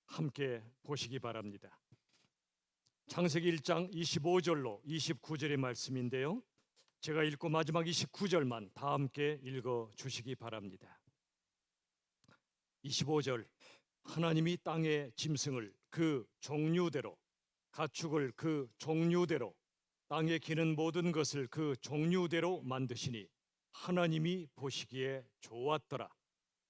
함께 보시기 바랍니다. 창세기 1장 25절로 29절의 말씀인데요. 제가 읽고 마지막 29절만 다 함께 읽어 주시기 바랍니다. 25절, 하나님이 땅의 짐승을 그 종류대로, 가축을 그 종류대로, 땅에 기는 모든 것을 그 종류대로 만드시니 하나님이 보시기에 좋았더라.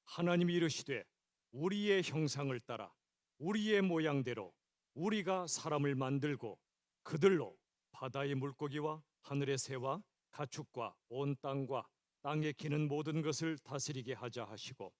하나님이 이르시되 우리의 형상을 따라 우리의 모양대로 우리가 사람을 만들고 그들로 바다의 물고기와 하늘의 새와 가축과 온 땅과 땅에 기는 모든 것을 다스리게 하자 하시고,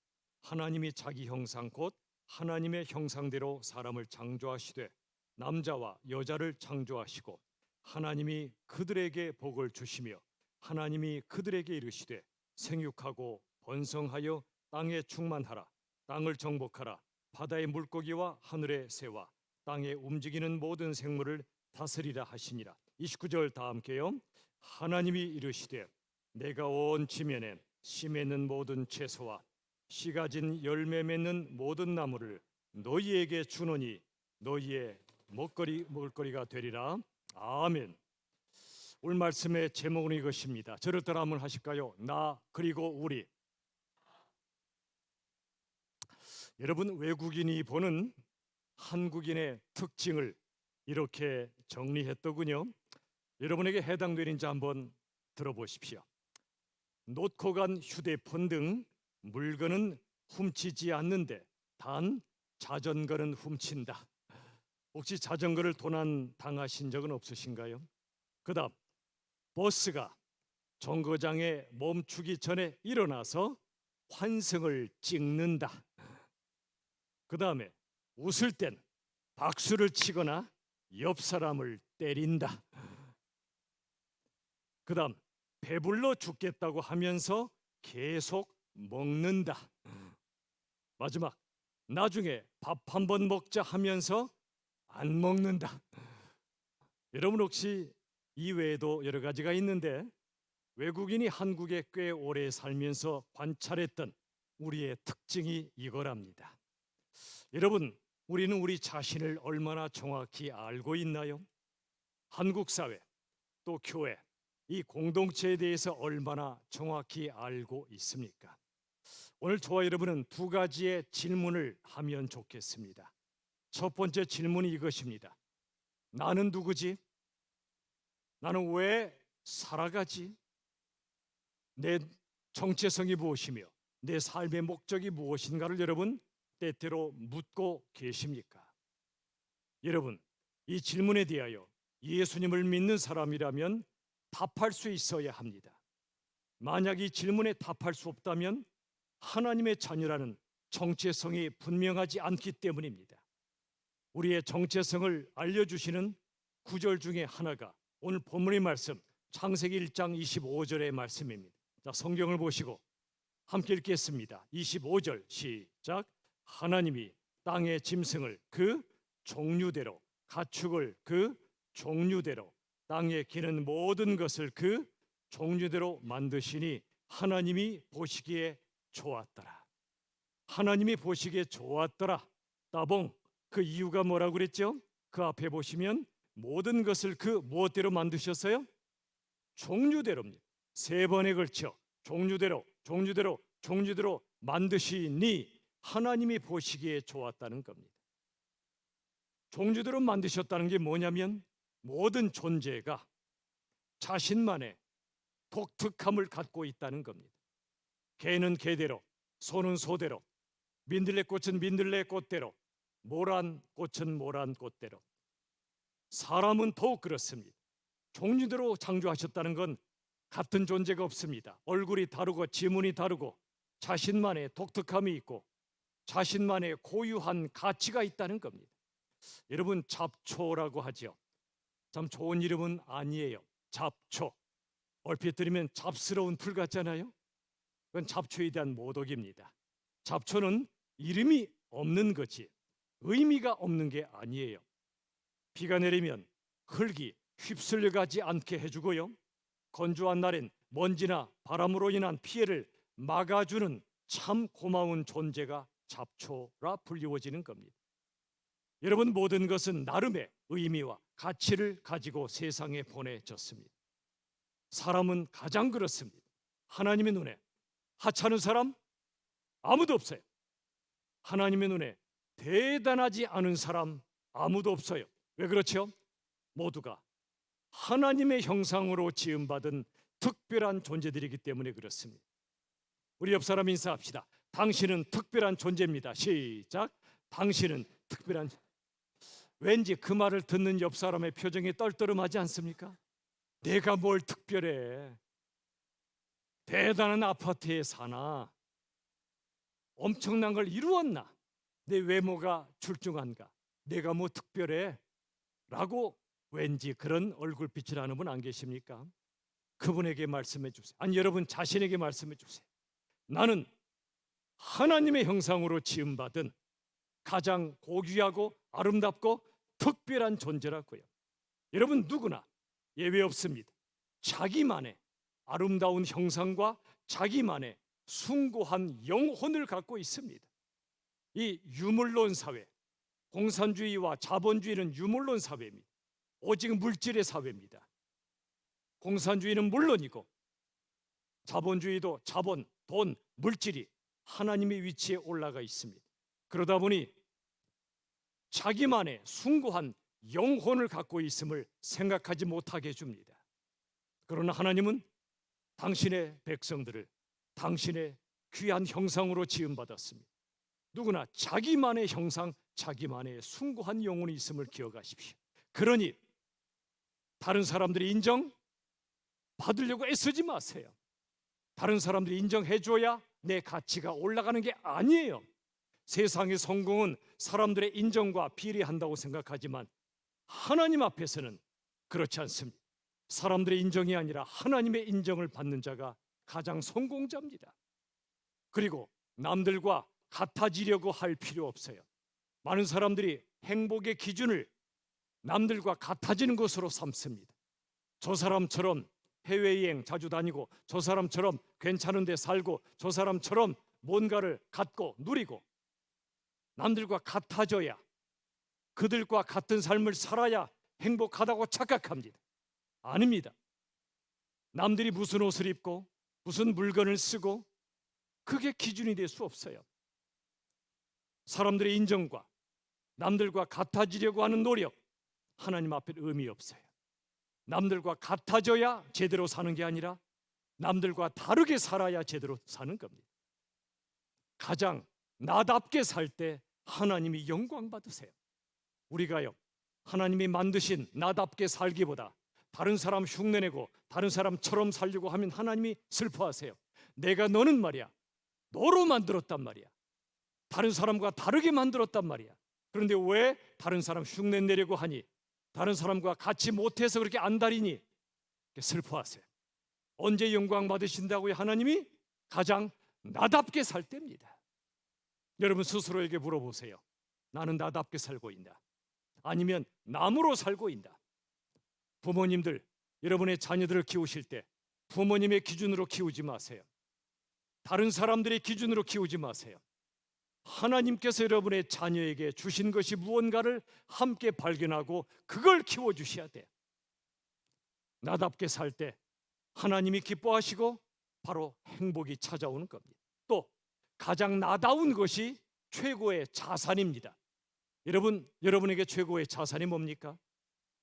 하나님이 자기 형상 곧 하나님의 형상대로 사람을 창조하시되 남자와 여자를 창조하시고, 하나님이 그들에게 복을 주시며 하나님이 그들에게 이르시되 생육하고 번성하여 땅에 충만하라. 땅을 정복하라. 바다의 물고기와 하늘의 새와 땅에 움직이는 모든 생물을 다스리라 하시니라. 29절 다 함께요. 하나님이 이르시되 내가 온 지면에 씨 맺는 모든 채소와 씨 가진 열매 맺는 모든 나무를 너희에게 주노니 너희의 먹을 거리가 되리라. 아멘. 오늘 말씀의 제목은 이것입니다. 저를 따라 한번 하실까요? 나 그리고 우리. 여러분, 외국인이 보는 한국인의 특징을 이렇게 정리했더군요. 여러분에게 해당되는지 한번 들어보십시오. 놓고 간 휴대폰 등 물건은 훔치지 않는데 단 자전거는 훔친다. 혹시 자전거를 도난 당하신 적은 없으신가요? 그다음, 버스가 정거장에 멈추기 전에 일어나서 환승을 찍는다. 그 다음에 웃을 땐 박수를 치거나 옆 사람을 때린다. 그 다음, 배불러 죽겠다고 하면서 계속 먹는다. 마지막, 나중에 밥 한번 먹자 하면서 안 먹는다. 여러분, 혹시 이 외에도 여러 가지가 있는데 외국인이 한국에 꽤 오래 살면서 관찰했던 우리의 특징이 이거랍니다. 여러분, 우리는 우리 자신을 얼마나 정확히 알고 있나요? 한국 사회, 또 교회, 이 공동체에 대해서 얼마나 정확히 알고 있습니까? 오늘 저와 여러분은 두 가지의 질문을 하면 좋겠습니다. 첫 번째 질문이 이것입니다. 나는 누구지? 나는 왜 살아가지? 내 정체성이 무엇이며 내 삶의 목적이 무엇인가를 여러분 때때로 묻고 계십니까? 여러분, 이 질문에 대하여 예수님을 믿는 사람이라면 답할 수 있어야 합니다. 만약 이 질문에 답할 수 없다면 하나님의 자녀라는 정체성이 분명하지 않기 때문입니다. 우리의 정체성을 알려주시는 구절 중에 하나가 오늘 본문의 말씀 창세기 1장 25절의 말씀입니다. 자, 성경을 보시고 함께 읽겠습니다. 25절 시작. 하나님이 땅의 짐승을 그 종류대로, 가축을 그 종류대로, 땅에 기는 모든 것을 그 종류대로 만드시니 하나님이 보시기에 좋았더라. 하나님이 보시기에 좋았더라. 따봉. 그 이유가 뭐라고 그랬죠? 그 앞에 보시면 모든 것을 그 무엇대로 만드셨어요? 종류대로입니다. 세 번에 걸쳐 종류대로, 종류대로, 종류대로 만드시니 하나님이 보시기에 좋았다는 겁니다. 종류대로 만드셨다는 게 뭐냐면 모든 존재가 자신만의 독특함을 갖고 있다는 겁니다. 개는 개대로, 소는 소대로, 민들레꽃은 민들레꽃대로, 모란 꽃은 모란 꽃대로. 사람은 더욱 그렇습니다. 종류대로 창조하셨다는 건 같은 존재가 없습니다. 얼굴이 다르고 지문이 다르고 자신만의 독특함이 있고 자신만의 고유한 가치가 있다는 겁니다. 여러분, 잡초라고 하죠. 참 좋은 이름은 아니에요. 잡초. 얼핏 들으면 잡스러운 풀 같잖아요. 그건 잡초에 대한 모독입니다. 잡초는 이름이 없는 거지 의미가 없는 게 아니에요. 비가 내리면 흙이 휩쓸려 가지 않게 해주고요. 건조한 날엔 먼지나 바람으로 인한 피해를 막아주는 참 고마운 존재가 잡초라 불리워지는 겁니다. 여러분, 모든 것은 나름의 의미와 가치를 가지고 세상에 보내졌습니다. 사람은 가장 그렇습니다. 하나님의 눈에 하찮은 사람 아무도 없어요. 하나님의 눈에 대단하지 않은 사람 아무도 없어요. 왜 그렇죠? 모두가 하나님의 형상으로 지음받은 특별한 존재들이기 때문에 그렇습니다. 우리 옆 사람 인사합시다. 당신은 특별한 존재입니다. 시작. 당신은 특별한. 왠지 그 말을 듣는 옆 사람의 표정이 떨떠름하지 않습니까? 내가 뭘 특별해? 대단한 아파트에 사나? 엄청난 걸 이루었나? 내 외모가 출중한가? 내가 뭐 특별해? 라고 왠지 그런 얼굴빛을 하는 분 안 계십니까? 그분에게 말씀해 주세요. 아니, 여러분 자신에게 말씀해 주세요. 나는 하나님의 형상으로 지음받은 가장 고귀하고 아름답고 특별한 존재라고요. 여러분 누구나 예외 없습니다. 자기만의 아름다운 형상과 자기만의 숭고한 영혼을 갖고 있습니다. 이 유물론 사회, 공산주의와 자본주의는 유물론 사회입니다. 오직 물질의 사회입니다. 공산주의는 물론이고 자본주의도 자본, 돈, 물질이 하나님의 위치에 올라가 있습니다. 그러다 보니 자기만의 숭고한 영혼을 갖고 있음을 생각하지 못하게 해줍니다. 그러나 하나님은 당신의 백성들을 당신의 귀한 형상으로 지음받았습니다. 누구나 자기만의 형상, 자기만의 숭고한 영혼이 있음을 기억하십시오. 그러니 다른 사람들이 인정받으려고 애쓰지 마세요. 다른 사람들이 인정해줘야 내 가치가 올라가는 게 아니에요. 세상의 성공은 사람들의 인정과 비례한다고 생각하지만 하나님 앞에서는 그렇지 않습니다. 사람들의 인정이 아니라 하나님의 인정을 받는 자가 가장 성공자입니다. 그리고 남들과 같아지려고 할 필요 없어요. 많은 사람들이 행복의 기준을 남들과 같아지는 것으로 삼습니다. 저 사람처럼 해외여행 자주 다니고, 저 사람처럼 괜찮은 데 살고, 저 사람처럼 뭔가를 갖고 누리고 남들과 같아져야, 그들과 같은 삶을 살아야 행복하다고 착각합니다. 아닙니다. 남들이 무슨 옷을 입고 무슨 물건을 쓰고 그게 기준이 될 수 없어요. 사람들의 인정과 남들과 같아지려고 하는 노력, 하나님 앞에 의미 없어요. 남들과 같아져야 제대로 사는 게 아니라 남들과 다르게 살아야 제대로 사는 겁니다. 가장 나답게 살 때 하나님이 영광 받으세요. 우리가요, 하나님이 만드신 나답게 살기보다 다른 사람 흉내내고 다른 사람처럼 살려고 하면 하나님이 슬퍼하세요. 내가 너는 말이야, 너로 만들었단 말이야. 다른 사람과 다르게 만들었단 말이야. 그런데 왜 다른 사람 흉내내려고 하니? 다른 사람과 같이 못해서 그렇게 안달이니? 슬퍼하세요. 언제 영광 받으신다고요? 하나님이 가장 나답게 살 때입니다. 여러분 스스로에게 물어보세요. 나는 나답게 살고 있나? 아니면 남으로 살고 있나? 부모님들, 여러분의 자녀들을 키우실 때 부모님의 기준으로 키우지 마세요. 다른 사람들의 기준으로 키우지 마세요. 하나님께서 여러분의 자녀에게 주신 것이 무언가를 함께 발견하고 그걸 키워주셔야 돼요. 나답게 살 때 하나님이 기뻐하시고 바로 행복이 찾아오는 겁니다. 또 가장 나다운 것이 최고의 자산입니다. 여러분에게 최고의 자산이 뭡니까?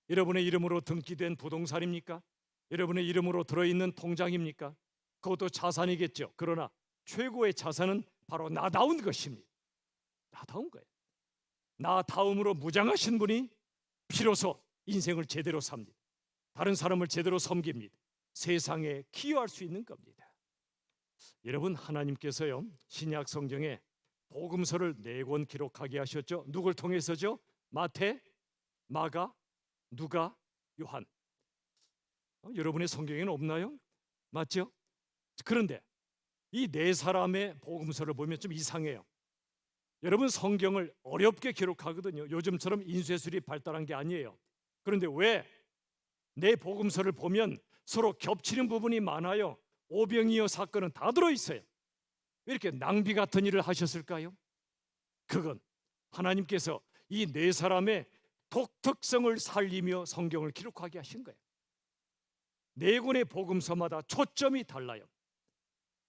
여러분의 이름으로 등기된 부동산입니까? 여러분의 이름으로 들어있는 통장입니까? 그것도 자산이겠죠. 그러나 최고의 자산은 바로 나다운 것입니다. 나다운 거예요. 나다움으로 무장하신 분이 비로소 인생을 제대로 삽니다. 다른 사람을 제대로 섬깁니다. 세상에 기여할 수 있는 겁니다. 여러분, 하나님께서요, 신약 성경에 복음서를 4권 기록하게 하셨죠. 누굴 통해서죠? 마태, 마가, 누가, 요한. 여러분의 성경에는 없나요? 맞죠? 그런데 이 4사람의 복음서를 보면 좀 이상해요. 여러분, 성경을 어렵게 기록하거든요. 요즘처럼 인쇄술이 발달한 게 아니에요. 그런데 왜 내 복음서를 보면 서로 겹치는 부분이 많아요. 오병이어 사건은 다 들어있어요. 왜 이렇게 낭비 같은 일을 하셨을까요? 그건 하나님께서 이 네 사람의 독특성을 살리며 성경을 기록하게 하신 거예요. 네 권의 복음서마다 초점이 달라요.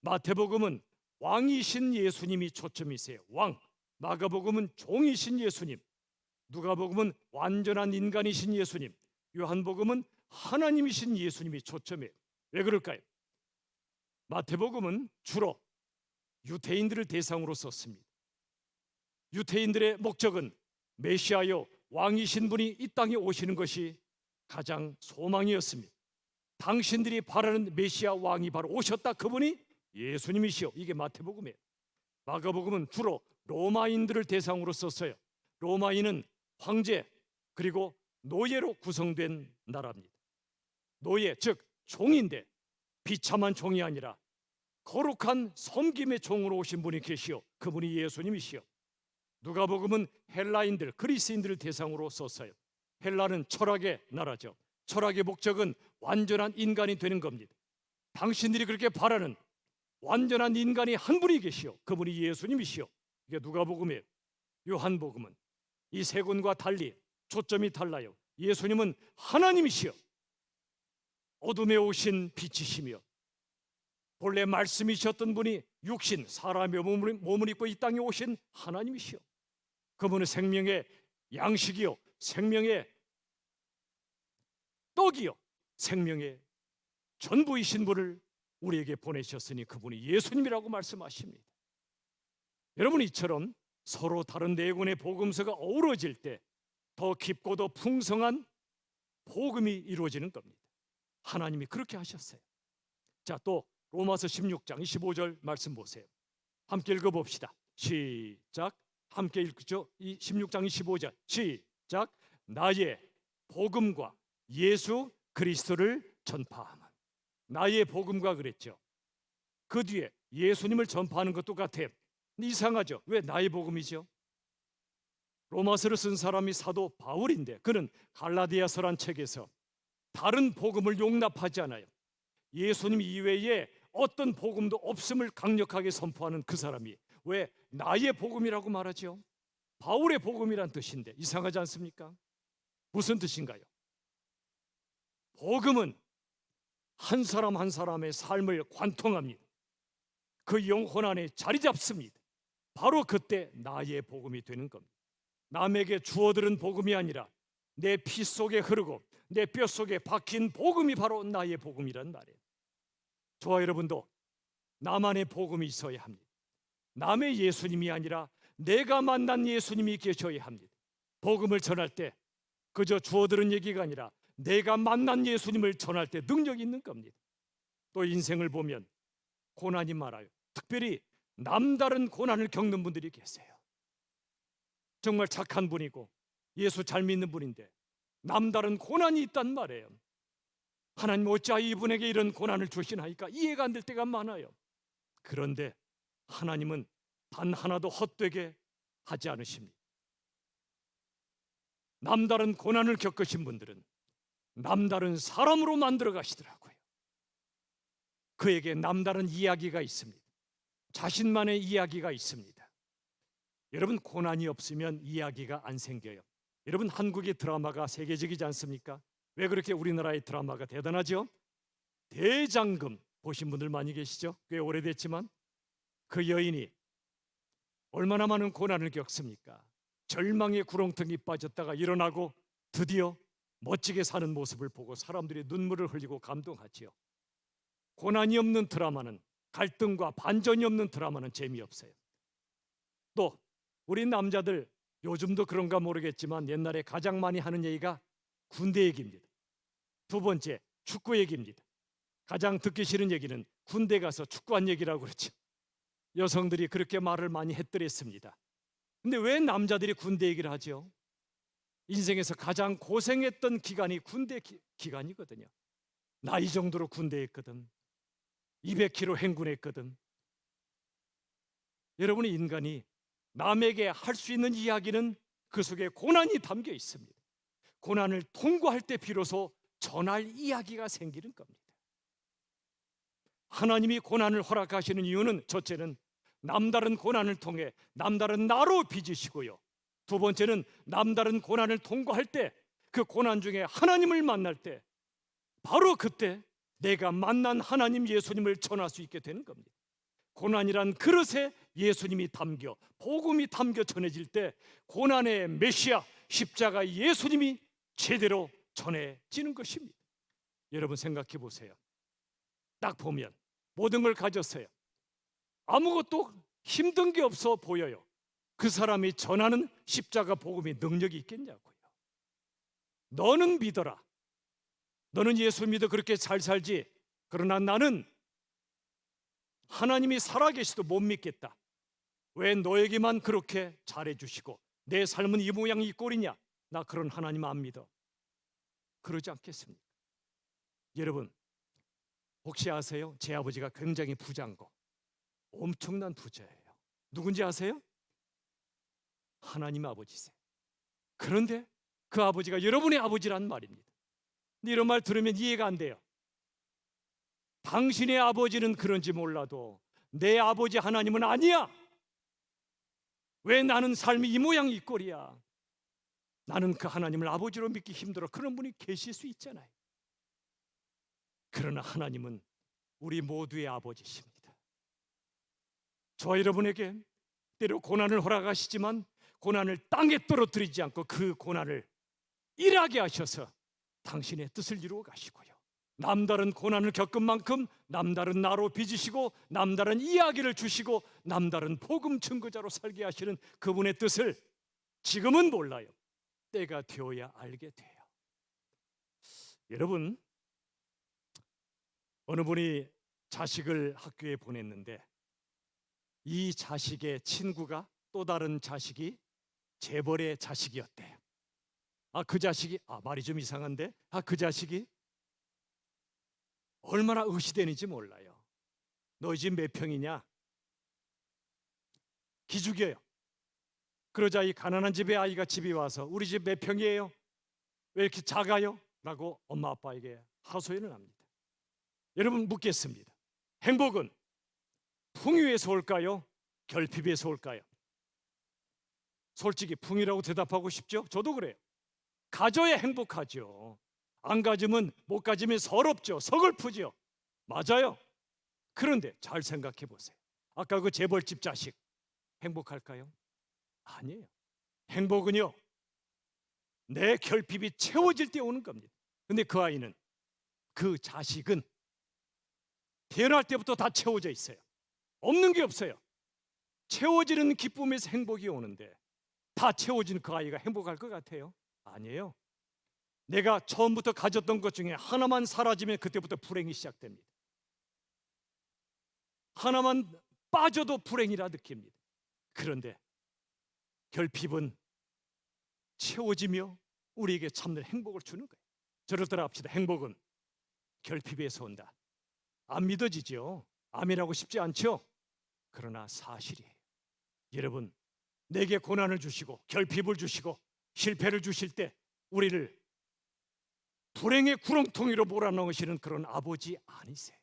마태복음은 왕이신 예수님이 초점이세요. 왕. 마가복음은 종이신 예수님. 누가복음은 완전한 인간이신 예수님. 요한복음은 하나님이신 예수님이 초점이에요. 왜 그럴까요? 마태복음은 주로 유대인들을 대상으로 썼습니다. 유대인들의 목적은 메시아여 왕이신 분이 이 땅에 오시는 것이 가장 소망이었습니다. 당신들이 바라는 메시아 왕이 바로 오셨다. 그분이 예수님이시오. 이게 마태복음이에요. 마가복음은 주로 로마인들을 대상으로 썼어요. 로마인은 황제 그리고 노예로 구성된 나라입니다. 노예 즉 종인데 비참한 종이 아니라 거룩한 섬김의 종으로 오신 분이 계시오. 그분이 예수님이시오. 누가복음은 헬라인들 그리스인들을 대상으로 썼어요. 헬라는 철학의 나라죠. 철학의 목적은 완전한 인간이 되는 겁니다. 당신들이 그렇게 바라는 완전한 인간이 한 분이 계시오. 그분이 예수님이시오. 이게 누가복음이에요. 요한복음은 이 세 권과 달리 초점이 달라요. 예수님은 하나님이시오. 어둠에 오신 빛이시며 본래 말씀이셨던 분이 육신 사람의 몸을 입고 이 땅에 오신 하나님이시오. 그분은 생명의 양식이요 생명의 떡이요 생명의 전부이신 분을 우리에게 보내셨으니 그분이 예수님이라고 말씀하십니다. 여러분, 이처럼 서로 다른 네 권의 복음서가 어우러질 때 더 깊고도 풍성한 복음이 이루어지는 겁니다. 하나님이 그렇게 하셨어요. 자, 또 로마서 16장 25절 말씀 보세요. 함께 읽어봅시다. 시작. 함께 읽죠. 16장 25절 시작. 나의 복음과 예수 그리스도를 전파하면. 나의 복음과 그랬죠. 그 뒤에 예수님을 전파하는 것도 같아요. 이상하죠. 왜 나의 복음이죠? 로마서를 쓴 사람이 사도 바울인데 그는 갈라디아서란 책에서 다른 복음을 용납하지 않아요. 예수님 이외에 어떤 복음도 없음을 강력하게 선포하는 그 사람이 왜 나의 복음이라고 말하죠? 바울의 복음이란 뜻인데 이상하지 않습니까? 무슨 뜻인가요? 복음은 한 사람 한 사람의 삶을 관통합니다. 그 영혼 안에 자리 잡습니다. 바로 그때 나의 복음이 되는 겁니다. 남에게 주어들은 복음이 아니라 내 피 속에 흐르고 내 뼈 속에 박힌 복음이 바로 나의 복음이란 말이에요. 저와 여러분도 나만의 복음이 있어야 합니다. 남의 예수님이 아니라 내가 만난 예수님이 계셔야 합니다. 복음을 전할 때 그저 주어들은 얘기가 아니라 내가 만난 예수님을 전할 때 능력이 있는 겁니다. 또 인생을 보면 고난이 많아요. 특별히 남다른 고난을 겪는 분들이 계세요. 정말 착한 분이고 예수 잘 믿는 분인데 남다른 고난이 있단 말이에요. 하나님 어찌 이분에게 이런 고난을 주시나이까 이해가 안 될 때가 많아요. 그런데 하나님은 단 하나도 헛되게 하지 않으십니다. 남다른 고난을 겪으신 분들은 남다른 사람으로 만들어 가시더라고요. 그에게 남다른 이야기가 있습니다. 자신만의 이야기가 있습니다. 여러분, 고난이 없으면 이야기가 안 생겨요. 여러분, 한국의 드라마가 세계적이지 않습니까? 왜 그렇게 우리나라의 드라마가 대단하죠? 대장금 보신 분들 많이 계시죠? 꽤 오래됐지만 그 여인이 얼마나 많은 고난을 겪습니까? 절망의 구렁텅이 빠졌다가 일어나고 드디어 멋지게 사는 모습을 보고 사람들이 눈물을 흘리고 감동하지요. 고난이 없는 드라마는, 갈등과 반전이 없는 드라마는 재미없어요. 또 우리 남자들 요즘도 그런가 모르겠지만 옛날에 가장 많이 하는 얘기가 군대 얘기입니다. 두 번째, 축구 얘기입니다. 가장 듣기 싫은 얘기는 군대 가서 축구한 얘기라고 그러죠. 여성들이 그렇게 말을 많이 했더랬습니다. 근데 왜 남자들이 군대 얘기를 하죠? 인생에서 가장 고생했던 기간이 군대 기간이거든요. 나 이 정도로 군대에 있거든. 200km 행군했거든. 여러분의 인간이 남에게 할 수 있는 이야기는 그 속에 고난이 담겨 있습니다. 고난을 통과할 때 비로소 전할 이야기가 생기는 겁니다. 하나님이 고난을 허락하시는 이유는 첫째는 남다른 고난을 통해 남다른 나로 빚으시고요, 두 번째는 남다른 고난을 통과할 때, 그 고난 중에 하나님을 만날 때, 바로 그때 내가 만난 하나님 예수님을 전할 수 있게 되는 겁니다. 고난이란 그릇에 예수님이 담겨, 복음이 담겨 전해질 때 고난의 메시아 십자가 예수님이 제대로 전해지는 것입니다. 여러분 생각해 보세요. 딱 보면 모든 걸 가졌어요. 아무것도 힘든 게 없어 보여요. 그 사람이 전하는 십자가 복음이 능력이 있겠냐고요. 너는 믿어라. 너는 예수 믿어 그렇게 잘 살지. 그러나 나는 하나님이 살아계시도 못 믿겠다. 왜 너에게만 그렇게 잘해주시고 내 삶은 이 모양 이 꼴이냐. 나 그런 하나님 안 믿어. 그러지 않겠습니까? 여러분 혹시 아세요? 제 아버지가 굉장히 부자인 거. 엄청난 부자예요. 누군지 아세요? 하나님 아버지세요. 그런데 그 아버지가 여러분의 아버지란 말입니다. 근데 이런 말 들으면 이해가 안 돼요. 당신의 아버지는 그런지 몰라도 내 아버지 하나님은 아니야. 왜 나는 삶이 이 모양 이 꼴이야. 나는 그 하나님을 아버지로 믿기 힘들어. 그런 분이 계실 수 있잖아요. 그러나 하나님은 우리 모두의 아버지십니다. 저와 여러분에게 때로 고난을 허락하시지만 고난을 땅에 떨어뜨리지 않고 그 고난을 일하게 하셔서 당신의 뜻을 이루어 가시고요. 남다른 고난을 겪은 만큼 남다른 나로 빚으시고 남다른 이야기를 주시고 남다른 복음 증거자로 살게 하시는 그분의 뜻을 지금은 몰라요. 때가 되어야 알게 돼요. 여러분 어느 분이 자식을 학교에 보냈는데 이 자식의 친구가 또 다른 자식이 재벌의 자식이었대요. 그 자식이 말이 좀 이상한데 그 자식이 얼마나 의시되는지 몰라요. 너희 집 몇 평이냐? 기죽여요. 그러자 이 가난한 집의 아이가 집에 와서 우리 집 몇 평이에요? 왜 이렇게 작아요? 라고 엄마 아빠에게 하소연을 합니다. 여러분 묻겠습니다. 행복은 풍요에서 올까요? 결핍에서 올까요? 솔직히 풍요라고 대답하고 싶죠? 저도 그래요. 가져야 행복하죠. 안 가지면 못 가지면 서럽죠. 서글프죠. 맞아요. 그런데 잘 생각해 보세요. 아까 그 재벌집 자식 행복할까요? 아니에요. 행복은요 내 결핍이 채워질 때 오는 겁니다. 근데 그 아이는 그 자식은 태어날 때부터 다 채워져 있어요. 없는 게 없어요. 채워지는 기쁨에서 행복이 오는데 다 채워진 그 아이가 행복할 것 같아요? 아니에요. 내가 처음부터 가졌던 것 중에 하나만 사라지면 그때부터 불행이 시작됩니다. 하나만 빠져도 불행이라 느낍니다. 그런데 결핍은 채워지며 우리에게 참는 행복을 주는 거예요. 저를 따라합시다. 행복은 결핍에서 온다. 안 믿어지죠? 아멘하고 싶지 않죠? 그러나 사실이에요. 여러분 내게 고난을 주시고 결핍을 주시고 실패를 주실 때 우리를 불행의 구렁텅이로 몰아넣으시는 그런 아버지 아니세요.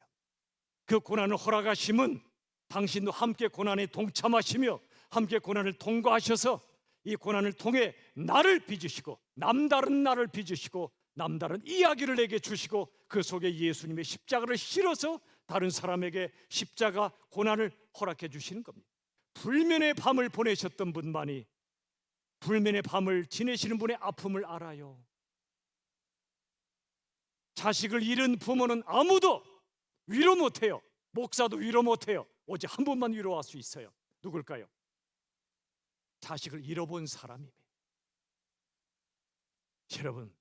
그 고난을 허락하심은 당신도 함께 고난에 동참하시며 함께 고난을 통과하셔서 이 고난을 통해 나를 빚으시고 남다른 나를 빚으시고 남다른 이야기를 내게 주시고 그 속에 예수님의 십자가를 실어서 다른 사람에게 십자가 고난을 허락해 주시는 겁니다. 불면의 밤을 보내셨던 분만이 불면의 밤을 지내시는 분의 아픔을 알아요. 자식을 잃은 부모는 아무도 위로 못해요. 목사도 위로 못해요. 오직 한 분만 위로할 수 있어요. 누굴까요? 자식을 잃어본 사람입니다. 여러분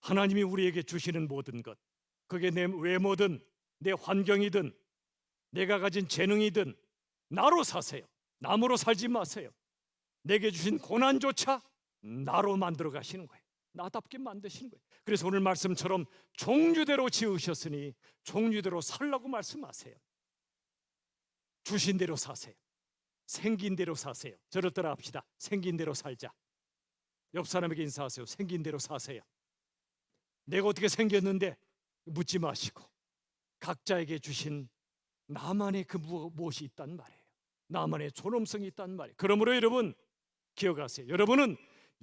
하나님이 우리에게 주시는 모든 것, 그게 내 외모든 내 환경이든 내가 가진 재능이든 나로 사세요. 남으로 살지 마세요. 내게 주신 고난조차 나로 만들어 가시는 거예요. 나답게 만드시는 거예요. 그래서 오늘 말씀처럼 종류대로 지으셨으니 종류대로 살라고 말씀하세요. 주신 대로 사세요. 생긴 대로 사세요. 저를 따라 합시다. 생긴 대로 살자. 옆 사람에게 인사하세요. 생긴 대로 사세요. 내가 어떻게 생겼는데 묻지 마시고 각자에게 주신 나만의 그 무엇이 있단 말이에요. 나만의 존엄성이 있단 말이에요. 그러므로 여러분 기억하세요. 여러분은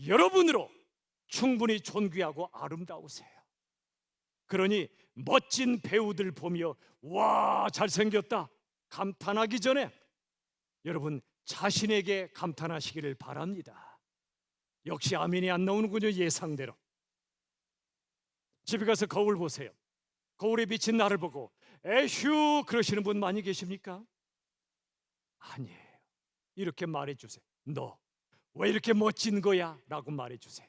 여러분으로 충분히 존귀하고 아름다우세요. 그러니 멋진 배우들 보며 와, 잘생겼다 감탄하기 전에 여러분 자신에게 감탄하시기를 바랍니다. 역시 아멘이 안 나오는군요. 예상대로. 집에 가서 거울 보세요. 거울에 비친 나를 보고 에휴 그러시는 분 많이 계십니까? 아니에요. 이렇게 말해주세요. 너 왜 이렇게 멋진 거야? 라고 말해주세요.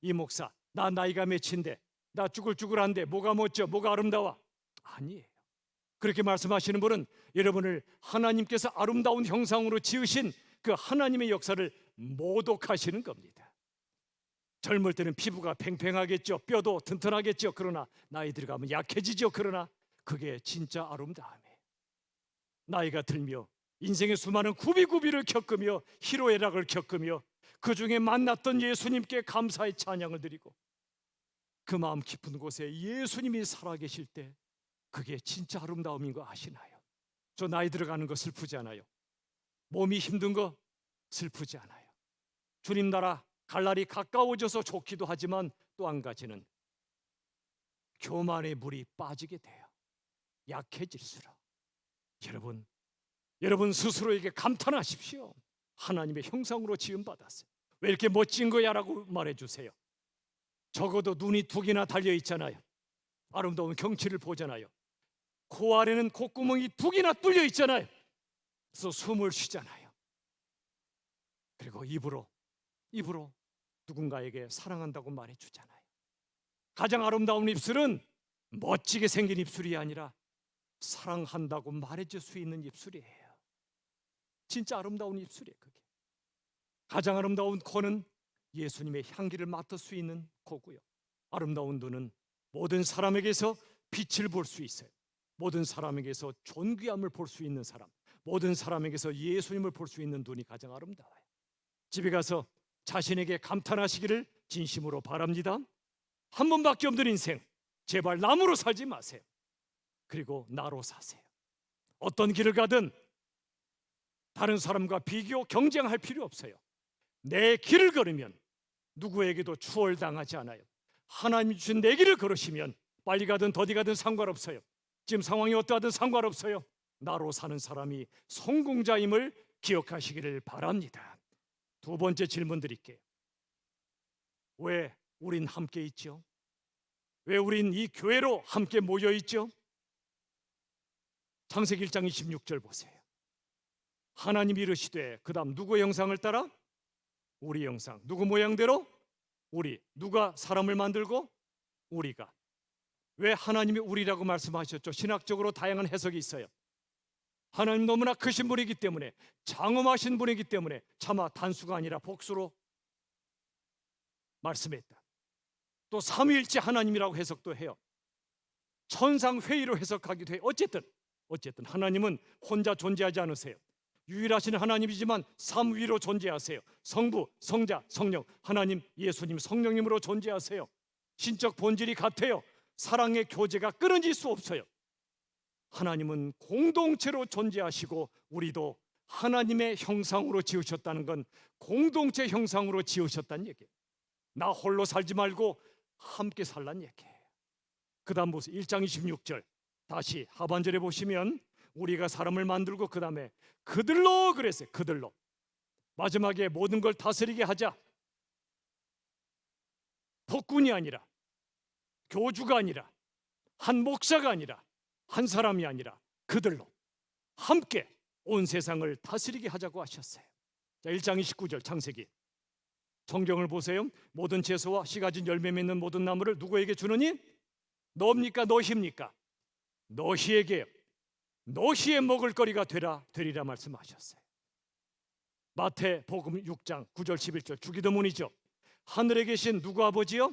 이 목사, 나 나이가 몇인데, 나 쭈글쭈글한데 뭐가 멋져, 뭐가 아름다워? 아니에요. 그렇게 말씀하시는 분은 여러분을 하나님께서 아름다운 형상으로 지으신 그 하나님의 역사를 모독하시는 겁니다. 젊을 때는 피부가 팽팽하겠죠. 뼈도 튼튼하겠죠. 그러나 나이 들어가면 약해지죠. 그러나 그게 진짜 아름다움이에요. 나이가 들며 인생의 수많은 구비구비를 겪으며 희로애락을 겪으며 그 중에 만났던 예수님께 감사의 찬양을 드리고 그 마음 깊은 곳에 예수님이 살아계실 때 그게 진짜 아름다움인 거 아시나요? 저 나이 들어가는 거 슬프지 않아요? 몸이 힘든 거 슬프지 않아요? 주님 나라 갈 날이 가까워져서 좋기도 하지만 또 한 가지는 교만의 물이 빠지게 돼요. 약해질수록. 여러분 스스로에게 감탄하십시오. 하나님의 형상으로 지음받았어요. 왜 이렇게 멋진 거야? 라고 말해주세요. 적어도 눈이 두 개나 달려있잖아요. 아름다운 경치를 보잖아요. 코 아래는 콧구멍이 두 개나 뚫려 있잖아요. 그래서 숨을 쉬잖아요. 그리고 입으로 누군가에게 사랑한다고 말해주잖아요. 가장 아름다운 입술은 멋지게 생긴 입술이 아니라 사랑한다고 말해줄 수 있는 입술이에요. 진짜 아름다운 입술이에요. 그게 가장 아름다운 코는 예수님의 향기를 맡을 수 있는 코고요. 아름다운 눈은 모든 사람에게서 빛을 볼 수 있어요. 모든 사람에게서 존귀함을 볼 수 있는 사람, 모든 사람에게서 예수님을 볼 수 있는 눈이 가장 아름다워요. 집에 가서 자신에게 감탄하시기를 진심으로 바랍니다. 한 번밖에 없는 인생, 제발 남으로 살지 마세요. 그리고 나로 사세요. 어떤 길을 가든 다른 사람과 비교, 경쟁할 필요 없어요. 내 길을 걸으면 누구에게도 추월당하지 않아요. 하나님 주신 내 길을 걸으시면 빨리 가든 더디 가든 상관없어요. 지금 상황이 어떠하든 상관없어요. 나로 사는 사람이 성공자임을 기억하시기를 바랍니다. 두 번째 질문 드릴게요. 왜 우린 함께 있죠? 왜 우린 이 교회로 함께 모여 있죠? 창세기 1장 26절 보세요. 하나님이 이르시되 그 다음 누구의 형상을 따라? 우리 형상. 누구 모양대로? 우리. 누가 사람을 만들고? 우리가. 왜 하나님이 우리라고 말씀하셨죠? 신학적으로 다양한 해석이 있어요. 하나님 너무나 크신 분이기 때문에, 장엄하신 분이기 때문에 차마 단수가 아니라 복수로 말씀했다. 또 삼위일체 하나님이라고 해석도 해요. 천상회의로 해석하기도 해요. 어쨌든 하나님은 혼자 존재하지 않으세요. 유일하신 하나님이지만 삼위로 존재하세요. 성부, 성자, 성령, 하나님, 예수님, 성령님으로 존재하세요. 신적 본질이 같아요. 사랑의 교제가 끊어질 수 없어요. 하나님은 공동체로 존재하시고 우리도 하나님의 형상으로 지으셨다는 건 공동체 형상으로 지으셨다는 얘기예요. 나 홀로 살지 말고 함께 살란 얘기예요. 그 다음 보세요. 1장 26절 다시 하반절에 보시면 우리가 사람을 만들고 그 다음에 그들로 그랬어요. 그들로. 마지막에 모든 걸 다스리게 하자. 폭군이 아니라, 교주가 아니라, 한 목사가 아니라, 한 사람이 아니라 그들로 함께 온 세상을 다스리게 하자고 하셨어요. 자, 1장 29절 창세기. 성경을 보세요. 모든 채소와 씨 가진 열매 맺는 모든 나무를 누구에게 주느니? 너입니까? 너희입니까? 너희에게, 너희의 먹을거리가 되리라 말씀하셨어요. 마태복음 6장 9절 11절 주기도문이죠. 하늘에 계신 누구 아버지요?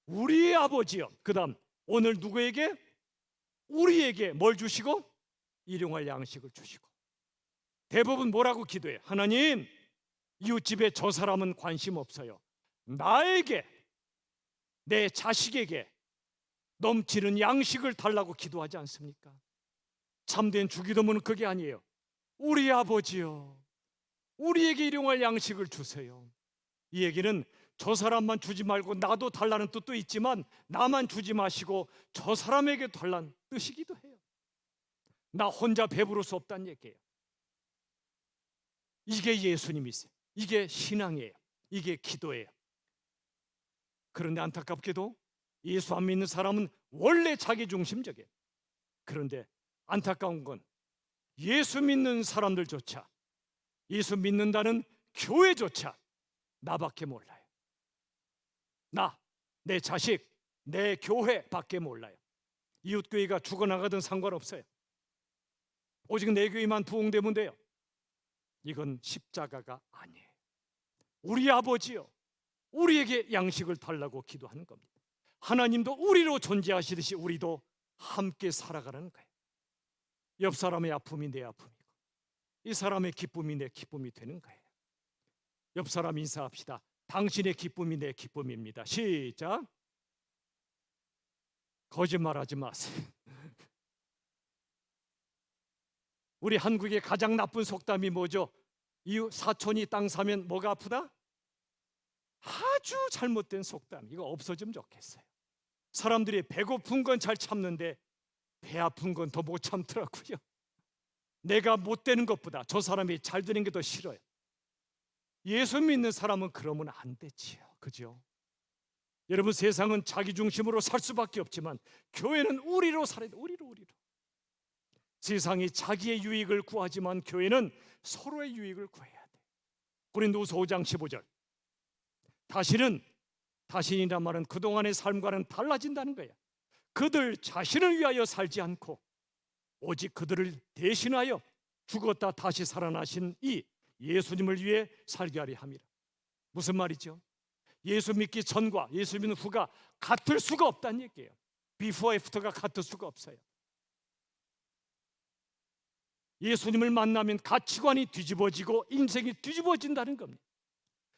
우리의 아버지요. 그 다음 오늘 누구에게? 우리에게 뭘 주시고? 일용할 양식을 주시고. 대부분 뭐라고 기도해? 하나님, 이웃집에 저 사람은 관심 없어요. 나에게, 내 자식에게 넘치는 양식을 달라고 기도하지 않습니까? 참된 주기도문은 그게 아니에요. 우리 아버지요, 우리에게 일용할 양식을 주세요. 이 얘기는 저 사람만 주지 말고 나도 달라는 뜻도 있지만 나만 주지 마시고 저 사람에게 달라는 뜻이기도 해요. 나 혼자 배부를 수 없다는 얘기예요. 이게 예수님이세요. 이게 신앙이에요. 이게 기도예요. 그런데 안타깝게도 예수 안 믿는 사람은 원래 자기중심적이에요. 그런데 안타까운 건 예수 믿는 사람들조차, 예수 믿는다는 교회조차 나밖에 몰라요. 나, 내 자식, 내 교회밖에 몰라요. 이웃교회가 죽어나가든 상관없어요. 오직 내 교회만 부흥되면 돼요. 이건 십자가가 아니에요. 우리 아버지요, 우리에게 양식을 달라고 기도하는 겁니다. 하나님도 우리로 존재하시듯이 우리도 함께 살아가는 거예요. 옆 사람의 아픔이 내 아픔이고 이 사람의 기쁨이 내 기쁨이 되는 거예요. 옆 사람 인사합시다. 당신의 기쁨이 내 기쁨입니다. 시작. 거짓말하지 마세요. 우리 한국의 가장 나쁜 속담이 뭐죠? 이웃 사촌이 땅 사면 뭐가 아프다? 아주 잘못된 속담. 이거 없어지면 좋겠어요. 사람들이 배고픈 건 잘 참는데 배 아픈 건 더 못 참더라고요. 내가 못 되는 것보다 저 사람이 잘 되는 게 더 싫어요. 예수 믿는 사람은 그러면 안 되지요. 그죠? 여러분, 세상은 자기 중심으로 살 수밖에 없지만 교회는 우리로 살아야 돼. 우리로. 세상이 자기의 유익을 구하지만 교회는 서로의 유익을 구해야 돼. 고린도후서 5장 15절. 다신이란 말은 그동안의 삶과는 달라진다는 거예요. 그들 자신을 위하여 살지 않고 오직 그들을 대신하여 죽었다 다시 살아나신 이 예수님을 위해 살게 하려 함이라. 무슨 말이죠? 예수 믿기 전과 예수 믿는 후가 같을 수가 없다는 얘기예요. 비포 애프터가 같을 수가 없어요. 예수님을 만나면 가치관이 뒤집어지고 인생이 뒤집어진다는 겁니다.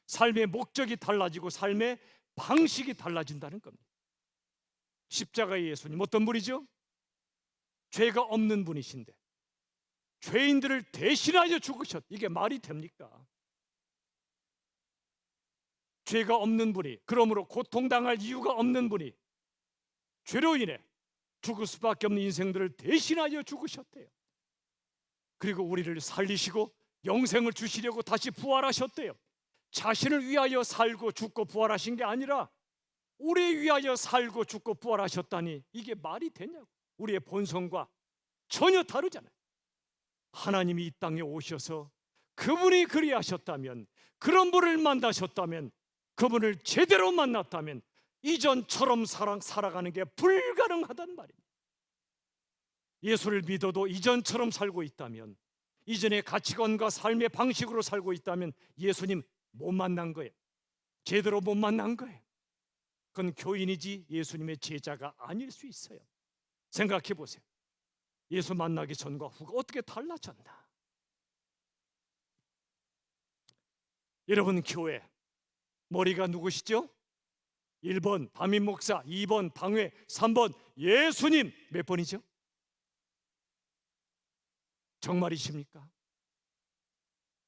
삶의 목적이 달라지고 삶의 방식이 달라진다는 겁니다. 십자가의 예수님 어떤 분이죠? 죄가 없는 분이신데 죄인들을 대신하여 죽으셨. 이게 말이 됩니까? 죄가 없는 분이, 그러므로 고통당할 이유가 없는 분이 죄로 인해 죽을 수밖에 없는 인생들을 대신하여 죽으셨대요. 그리고 우리를 살리시고 영생을 주시려고 다시 부활하셨대요. 자신을 위하여 살고 죽고 부활하신 게 아니라 우리 위하여 살고 죽고 부활하셨다니 이게 말이 되냐고. 우리의 본성과 전혀 다르잖아요. 하나님이 이 땅에 오셔서 그분이 그리하셨다면, 그런 분을 만나셨다면, 그분을 제대로 만났다면 이전처럼 살아가는 게 불가능하단 말입니다. 예수를 믿어도 이전처럼 살고 있다면, 이전의 가치관과 삶의 방식으로 살고 있다면 예수님 못 만난 거예요. 제대로 못 만난 거예요. 그건 교인이지 예수님의 제자가 아닐 수 있어요. 생각해 보세요. 예수 만나기 전과 후가 어떻게 달라졌나? 여러분, 교회 머리가 누구시죠? 1번 담임 목사, 2번 방회, 3번 예수님. 몇 번이죠? 정말이십니까?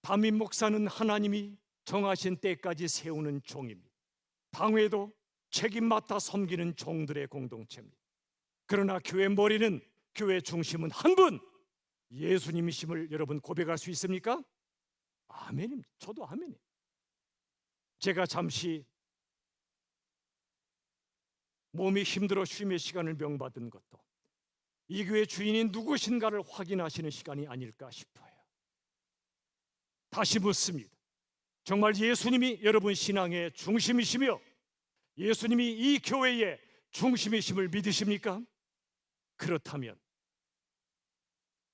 담임 목사는 하나님이 정하신 때까지 세우는 종입니다. 방회도 책임 맡아 섬기는 종들의 공동체입니다. 그러나 교회 머리는, 교회 중심은 한 분, 예수님이심을 여러분 고백할 수 있습니까? 아멘입니다. 저도 아멘이에요. 제가 잠시 몸이 힘들어 쉼의 시간을 명받은 것도 이 교회 주인이 누구신가를 확인하시는 시간이 아닐까 싶어요. 다시 묻습니다. 정말 예수님이 여러분 신앙의 중심이시며 예수님이 이 교회의 중심이심을 믿으십니까? 그렇다면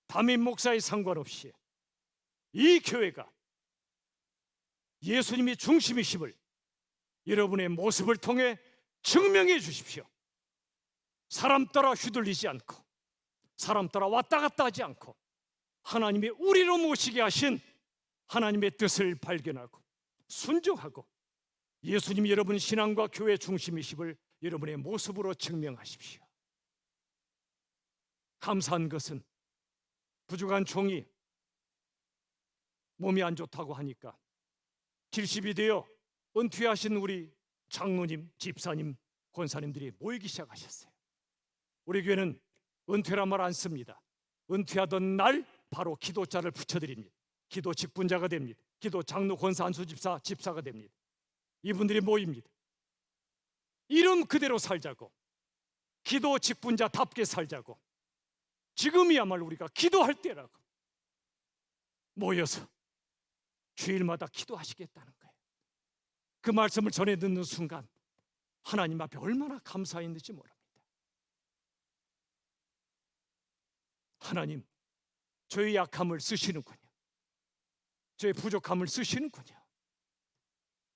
담임 목사에 상관없이 이 교회가 예수님이 중심이심을 여러분의 모습을 통해 증명해 주십시오. 사람 따라 휘둘리지 않고, 사람 따라 왔다 갔다 하지 않고 하나님이 우리로 모시게 하신 하나님의 뜻을 발견하고 순종하고 예수님이 여러분 신앙과 교회 중심이심을 여러분의 모습으로 증명하십시오. 감사한 것은 부족한 종이 몸이 안 좋다고 하니까 70이 되어 은퇴하신 우리 장로님, 집사님, 권사님들이 모이기 시작하셨어요. 우리 교회는 은퇴란 말 안 씁니다. 은퇴하던 날 바로 기도자를 붙여드립니다. 기도 직분자가 됩니다. 기도 장로, 권사, 안수 집사, 집사가 됩니다. 이분들이 모입니다. 이름 그대로 살자고, 기도 직분자답게 살자고, 지금이야말로 우리가 기도할 때라고 모여서 주일마다 기도하시겠다는 거예요. 그 말씀을 전해 듣는 순간 하나님 앞에 얼마나 감사했는지 모릅니다. 하나님, 저의 약함을 쓰시는군요. 저의 부족함을 쓰시는군요.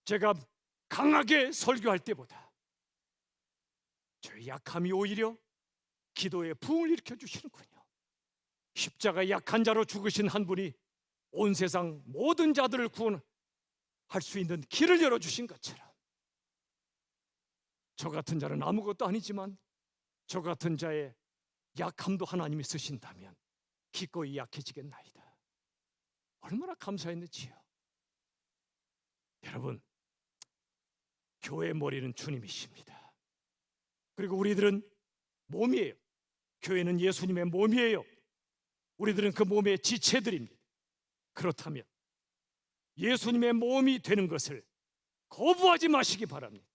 제가 강하게 설교할 때보다 저의 약함이 오히려 기도에 부흥을 일으켜 주시는군요. 십자가 약한 자로 죽으신 한 분이 온 세상 모든 자들을 구원할 수 있는 길을 열어주신 것처럼 저 같은 자는 아무것도 아니지만 저 같은 자의 약함도 하나님이 쓰신다면 기꺼이 약해지겠나이다. 얼마나 감사했는지요. 여러분, 교회의 머리는 주님이십니다. 그리고 우리들은 몸이에요. 교회는 예수님의 몸이에요. 우리들은 그 몸의 지체들입니다. 그렇다면 예수님의 몸이 되는 것을 거부하지 마시기 바랍니다.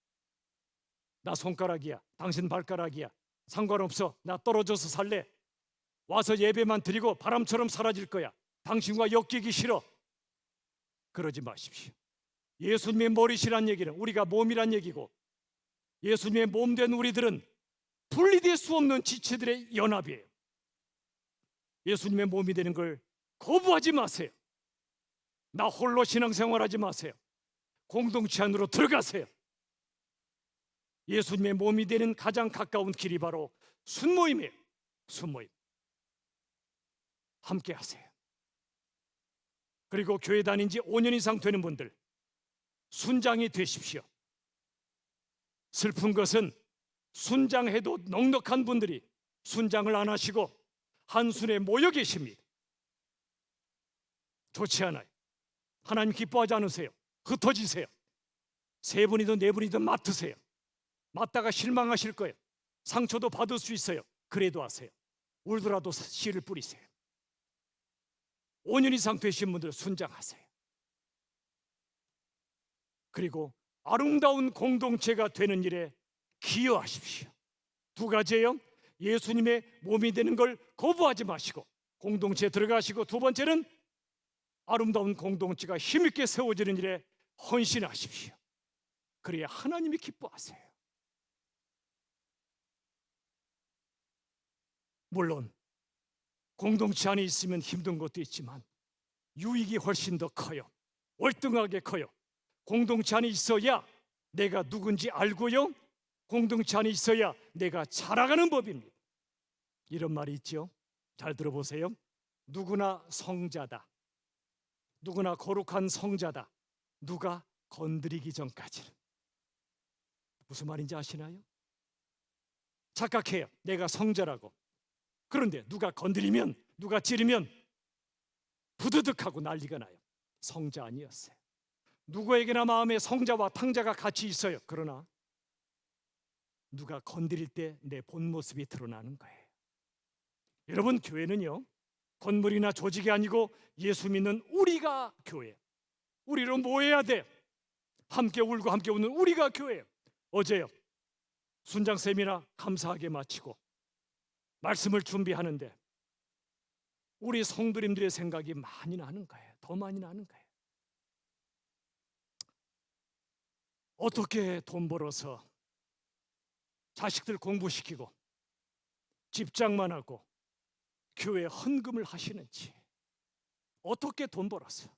나 손가락이야, 당신 발가락이야, 상관없어, 나 떨어져서 살래, 와서 예배만 드리고 바람처럼 사라질 거야, 당신과 엮이기 싫어, 그러지 마십시오. 예수님의 머리시란 얘기는 우리가 몸이란 얘기고, 예수님의 몸 된 우리들은 분리될 수 없는 지체들의 연합이에요. 예수님의 몸이 되는 걸 거부하지 마세요. 나 홀로 신앙생활하지 마세요. 공동체 안으로 들어가세요. 예수님의 몸이 되는 가장 가까운 길이 바로 순모임이에요. 순모임. 함께 하세요. 그리고 교회 다닌 지 5년 이상 되는 분들, 순장이 되십시오. 슬픈 것은 순장해도 넉넉한 분들이 순장을 안 하시고 한순에 모여 계십니다. 좋지 않아요. 하나님 기뻐하지 않으세요. 흩어지세요. 세 분이든 네 분이든 맡으세요. 맡다가 실망하실 거예요. 상처도 받을 수 있어요. 그래도 하세요. 울더라도 씨를 뿌리세요. 5년 이상 되신 분들 순장하세요. 그리고 아름다운 공동체가 되는 일에 기여하십시오. 두 가지예요. 예수님의 몸이 되는 걸 거부하지 마시고 공동체에 들어가시고, 두 번째는 아름다운 공동체가 힘있게 세워지는 일에 헌신하십시오. 그래야 하나님이 기뻐하세요. 물론 공동체 안에 있으면 힘든 것도 있지만 유익이 훨씬 더 커요. 월등하게 커요. 공동체 안에 있어야 내가 누군지 알고요, 공동체 안에 있어야 내가 자라가는 법입니다. 이런 말이 있죠. 잘 들어보세요. 누구나 성자다. 누구나 거룩한 성자다. 누가 건드리기 전까지는. 무슨 말인지 아시나요? 착각해요. 내가 성자라고. 그런데 누가 건드리면, 누가 찌르면 부드득하고 난리가 나요. 성자 아니었어요. 누구에게나 마음에 성자와 탕자가 같이 있어요. 그러나 누가 건드릴 때 내 본 모습이 드러나는 거예요. 여러분, 교회는요, 건물이나 조직이 아니고 예수 믿는 우리가 교회예요. 우리로 모여야 돼. 함께 울고 함께 웃는 우리가 교회예요. 어제요, 순장 세미나 감사하게 마치고 말씀을 준비하는데 우리 성도님들의 생각이 많이 나는 거예요. 더 많이 나는 거예요. 어떻게 돈 벌어서 자식들 공부시키고 집장만 하고 교회에 헌금을 하시는지, 어떻게 돈 벌어서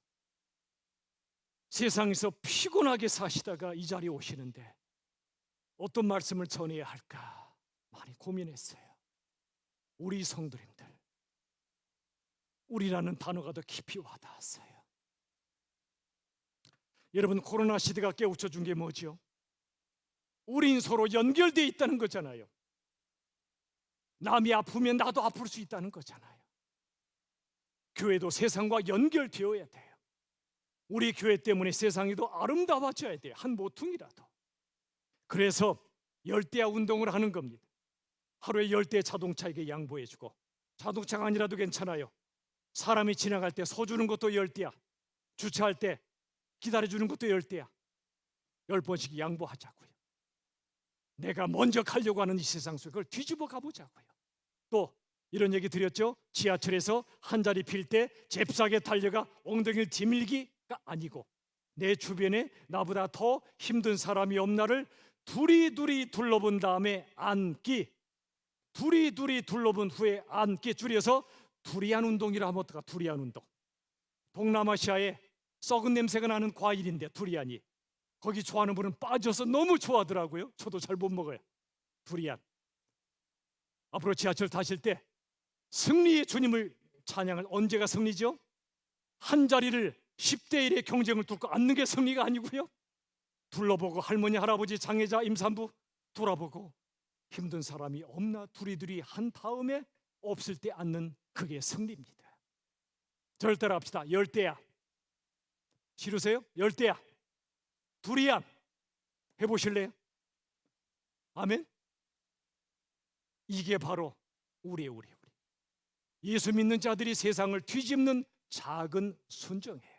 세상에서 피곤하게 사시다가 이 자리에 오시는데 어떤 말씀을 전해야 할까 많이 고민했어요. 우리 성도님들, 우리라는 단어가 더 깊이 와닿았어요. 여러분, 코로나 시대가 깨우쳐 준 게 뭐죠? 우린 서로 연결되어 있다는 거잖아요. 남이 아프면 나도 아플 수 있다는 거잖아요. 교회도 세상과 연결되어야 돼요. 우리 교회 때문에 세상이 더 아름다워져야 돼요. 한 모퉁이라도. 그래서 열대야 운동을 하는 겁니다. 하루에 10대 자동차에게 양보해주고, 자동차가 아니라도 괜찮아요. 사람이 지나갈 때 서주는 것도 10대야. 주차할 때 기다려주는 것도 10대야. 10번씩 양보하자고요. 내가 먼저 가려고 하는 이 세상 속에 그걸 뒤집어 가보자고요. 또 이런 얘기 드렸죠. 지하철에서 한 자리 빌 때 잽싸게 달려가 엉덩이를 뒤밀기가 아니고, 내 주변에 나보다 더 힘든 사람이 없나를 두리두리 둘러본 다음에 앉기. 두리두리 둘러본 후에 앉기. 줄여서 두리안 운동이라 하면 어떨까? 두리안 운동. 동남아시아에 썩은 냄새가 나는 과일인데, 두리안이. 거기 좋아하는 분은 빠져서 너무 좋아하더라고요. 저도 잘 못 먹어요. 두리안. 앞으로 지하철 타실 때 승리의 주님을 찬양을, 언제가 승리죠? 한 자리를 10대 1의 경쟁을 두고 앉는 게 승리가 아니고요. 둘러보고 할머니, 할아버지, 장애자, 임산부 돌아보고 힘든 사람이 없나 두리두리 한 다음에 없을 때 앉는, 그게 승리입니다. 저를 따라 합시다. 열대야. 싫으세요? 열대야. 두리안. 해보실래요? 아멘. 이게 바로 우리 예수 믿는 자들이 세상을 뒤집는 작은 순종이에요.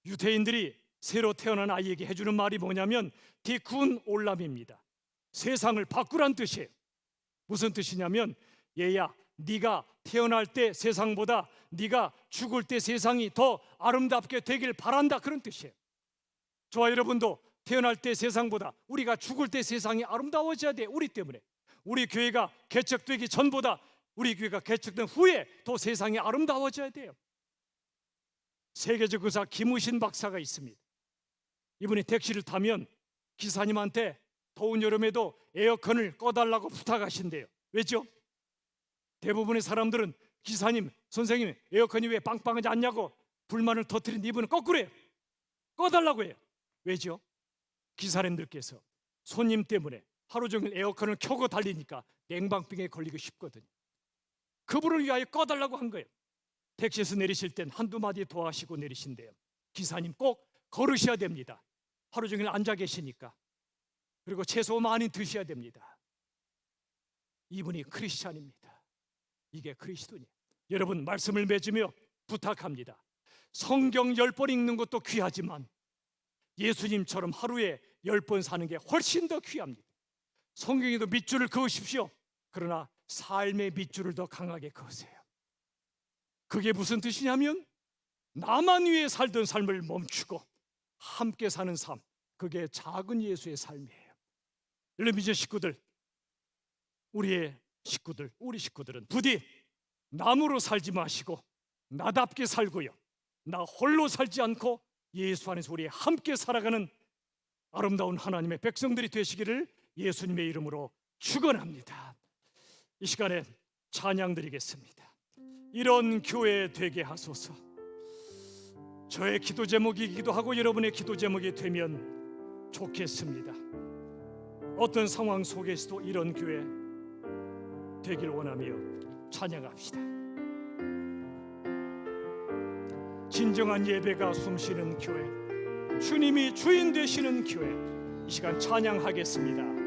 유대인들이 새로 태어난 아이에게 해주는 말이 뭐냐면 디쿤 올람입니다. 세상을 바꾸란 뜻이에요. 무슨 뜻이냐면, 얘야, 네가 태어날 때 세상보다 네가 죽을 때 세상이 더 아름답게 되길 바란다, 그런 뜻이에요. 저와 여러분도 태어날 때 세상보다, 우리가 죽을 때 세상이 아름다워져야 돼. 우리 때문에. 우리 교회가 개척되기 전보다 우리 교회가 개척된 후에 더 세상이 아름다워져야 돼요. 세계적 의사 김우신 박사가 있습니다. 이분이 택시를 타면 기사님한테 더운 여름에도 에어컨을 꺼달라고 부탁하신대요. 왜죠? 대부분의 사람들은 기사님, 선생님, 에어컨이 왜 빵빵하지 않냐고 불만을 터뜨린 이분은 거꾸로 해요. 꺼달라고 해요. 왜죠? 기사님들께서 손님 때문에 하루 종일 에어컨을 켜고 달리니까 냉방병에 걸리기 쉽거든요. 그분을 위하여 꺼달라고 한 거예요. 택시에서 내리실 땐 한두 마디 더 하시고 내리신대요. 기사님, 꼭 걸으셔야 됩니다. 하루 종일 앉아 계시니까. 그리고 채소 많이 드셔야 됩니다. 이분이 크리스찬입니다. 이게 그리스도니. 여러분, 말씀을 맺으며 부탁합니다. 성경 10번 읽는 것도 귀하지만 예수님처럼 하루에 10번 사는 게 훨씬 더 귀합니다. 성경에도 밑줄을 그으십시오. 그러나 삶의 밑줄을 더 강하게 그으세요. 그게 무슨 뜻이냐면, 나만 위해 살던 삶을 멈추고 함께 사는 삶, 그게 작은 예수의 삶이에요. 여러분, 이제 식구들, 우리 식구들은 부디 남으로 살지 마시고 나답게 살고요, 나 홀로 살지 않고 예수 안에서 우리 함께 살아가는 아름다운 하나님의 백성들이 되시기를 예수님의 이름으로 축원합니다. 이 시간에 찬양 드리겠습니다. 이런 교회 되게 하소서. 저의 기도 제목이기도 하고 여러분의 기도 제목이 되면 좋겠습니다. 어떤 상황 속에서도 이런 교회 되길 원하며 찬양합시다. 진정한 예배가 숨쉬는 교회, 주님이 주인 되시는 교회, 이 시간 찬양하겠습니다.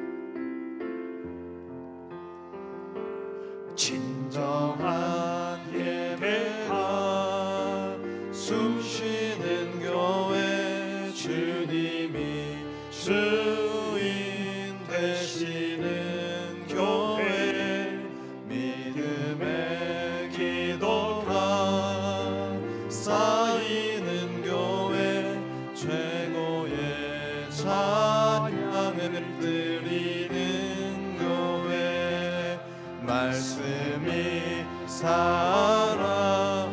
진정한 예배가 숨쉬는 교회, 주님이 주인 되시는 교회, 믿음의 기도가 쌓이는 교회, 최고의 찬양을 드리는 교회, 말씀이 살아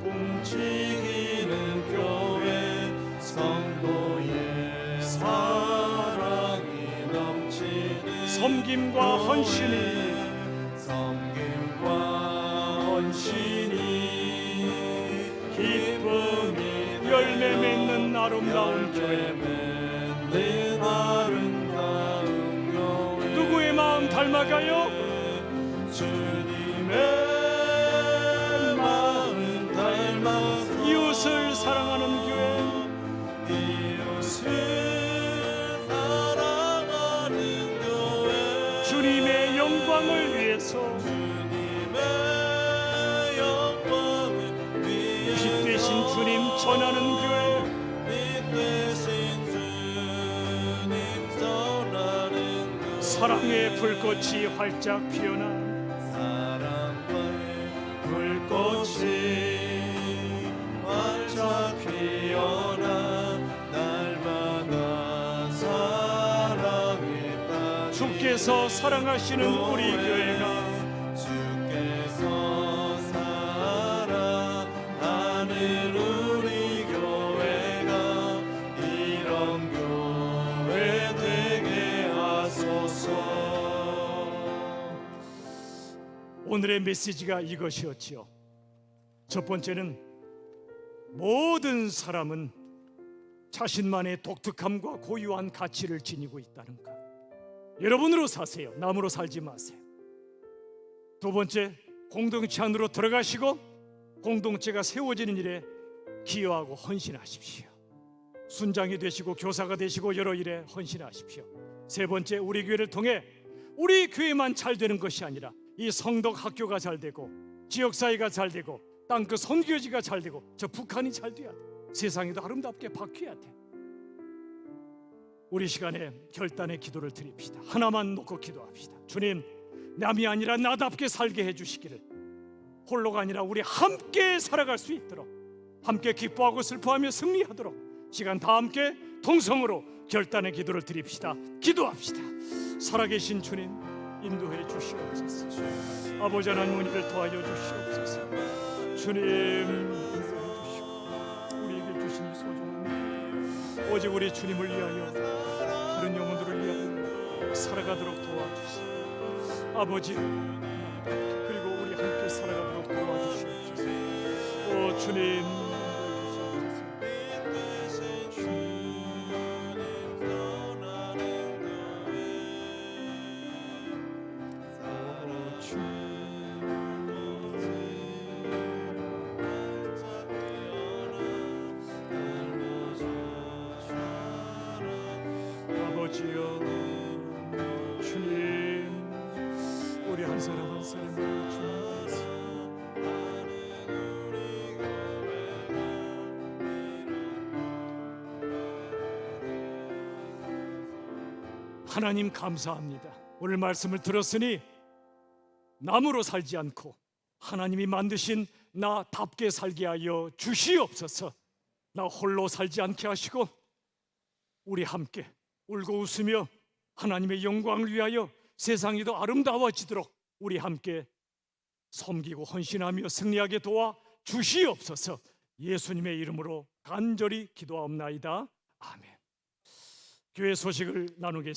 움직이는 교회, 성도의 사랑이 넘치는 섬김과 헌신이 기쁨이 열매 맺는 아름다운 교회, 누구의 마음 닮아가요? 주님의 마음 닮아서 그것을 사랑하는 교회 주님의 영광을 위해서 주님의 영광을 위해 빛 되신 주님 전하는 교회 빛 되신 주님 전하는 교회 사랑의 불꽃이 활짝 피어나 사랑의 불꽃이 활짝 피어나 날마다 사랑에 빠진 주께서 사랑하시는 우리 교회가 주께서 사랑하는 우리 교회가 이런 교회 되게 하소서. 오늘의 메시지가 이것이었지요. 첫 번째는 모든 사람은 자신만의 독특함과 고유한 가치를 지니고 있다는 것. 여러분으로 사세요. 남으로 살지 마세요. 두 번째, 공동체 안으로 들어가시고 공동체가 세워지는 일에 기여하고 헌신하십시오. 순장이 되시고 교사가 되시고 여러 일에 헌신하십시오. 세 번째, 우리 교회를 통해 우리 교회만 잘 되는 것이 아니라 이 성덕 학교가 잘 되고 지역사회가 잘 되고 땅끝 선교지가 잘 되고 저 북한이 잘 돼야 돼. 세상에도 아름답게 바뀌어야 돼. 우리 시간에 결단의 기도를 드립시다. 하나만 놓고 기도합시다. 주님, 남이 아니라 나답게 살게 해주시기를, 홀로가 아니라 우리 함께 살아갈 수 있도록, 함께 기뻐하고 슬퍼하며 승리하도록 시간 다 함께 동성으로 결단의 기도를 드립시다. 기도합시다. 살아계신 주님, 인도해 주시옵소서. 아버지 하나님, 우리를 도와줘 주시옵소서. 주님, 인도해 주시고 우리에게 주신 이 소중한 오직 우리 주님을 위하여 다른 영혼들을 위하여 살아가도록 도와주시고, 아버지 그리고 우리 함께 살아가도록 도와주시옵소서. 오 주님, 아버지여, 주님, 우리 한 사람 한 사람을 주님께서 하나님 감사합니다. 오늘 말씀을 들었으니 남으로 살지 않고 하나님이 만드신 나답게 살게 하여 주시옵소서. 나 홀로 살지 않게 하시고 우리 함께 울고 웃으며 하나님의 영광을 위하여 세상이 더 아름다워지도록 우리 함께 섬기고 헌신하며 승리하게 도와 주시옵소서. 예수님의 이름으로 간절히 기도하옵나이다. 아멘. 교회 소식을 나누겠습니다.